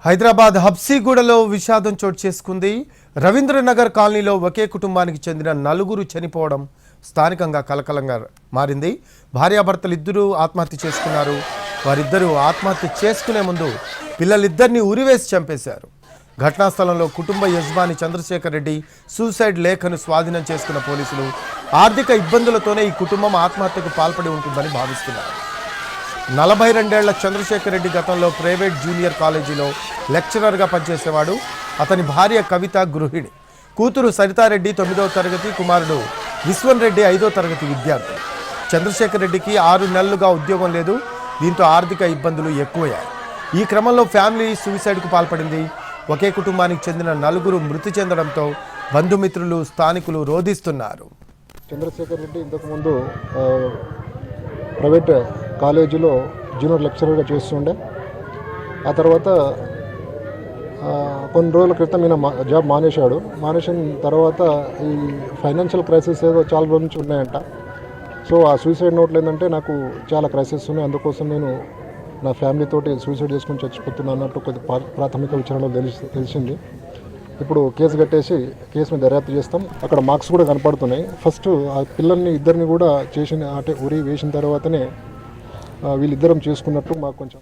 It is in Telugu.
హైదరాబాద్ హబ్సీగూడలో విషాదం చోటు చేసుకుంది. రవీంద్రనగర్ కాలనీలో ఒకే కుటుంబానికి చెందిన నలుగురు చనిపోవడం స్థానికంగా కలకలంగా మారింది. భార్యాభర్తలు ఇద్దరూ ఆత్మహత్య చేసుకున్నారు. వారిద్దరూ ఆత్మహత్య చేసుకునే ముందు పిల్లలిద్దరిని ఉరివేసి చంపేశారు. ఘటనా స్థలంలో కుటుంబ యజమాని చంద్రశేఖర్ రెడ్డి సూసైడ్ లేఖను స్వాధీనం చేసుకున్న పోలీసులు ఆర్థిక ఇబ్బందులతోనే ఈ కుటుంబం ఆత్మహత్యకు పాల్పడి ఉంటుందని భావిస్తున్నారు. 42 ఏళ్ల చంద్రశేఖర్ రెడ్డి గతంలో ప్రైవేట్ జూనియర్ కాలేజీలో లెక్చరర్గా పనిచేసేవాడు. అతని భార్య కవిత గృహిణి. కూతురు సరితారెడ్డి 9వ తరగతి, కుమారుడు విశ్వన్ రెడ్డి 5వ తరగతి విద్యార్థి. చంద్రశేఖర్ రెడ్డికి 6 నెలలుగా ఉద్యోగం లేదు. దీంతో ఆర్థిక ఇబ్బందులు ఎక్కువయ్యాయి. ఈ క్రమంలో ఫ్యామిలీ సూసైడ్కు పాల్పడింది. ఒకే కుటుంబానికి చెందిన నలుగురు మృతి చెందడంతో బంధుమిత్రులు, స్థానికులు రోధిస్తున్నారు. చంద్రశేఖర్ రెడ్డి ఇంతకుముందు ప్రైవేట్ కాలేజీలో జూనియర్ లెక్చరర్గా చేస్తుండే. ఆ తర్వాత కొన్ని రోజుల క్రితం ఈయన జాబ్ మానేసిన తర్వాత ఈ ఫైనాన్షియల్ క్రైసిస్ ఏదో చాలా రోజుల నుంచి ఉన్నాయంట. సో ఆ సూసైడ్ నోట్లు ఏంటంటే నాకు చాలా క్రైసిస్ ఉన్నాయి, అందుకోసం నేను నా ఫ్యామిలీతోటి సూసైడ్ చేసుకుని చచ్చిపోతున్నాను అన్నట్టు కొద్ది ప్రాథమిక విచారణలో తెలిసింది. ఇప్పుడు కేసు కట్టేసి కేసు మీద దర్యాప్తు చేస్తాం. అక్కడ మార్క్స్ కూడా కనపడుతున్నాయి. ఫస్ట్ ఆ పిల్లల్ని ఇద్దరిని కూడా ఉరి వేసిన తర్వాతనే వీళ్ళిద్దరం చేసుకున్నట్టు మాకు కొంచెం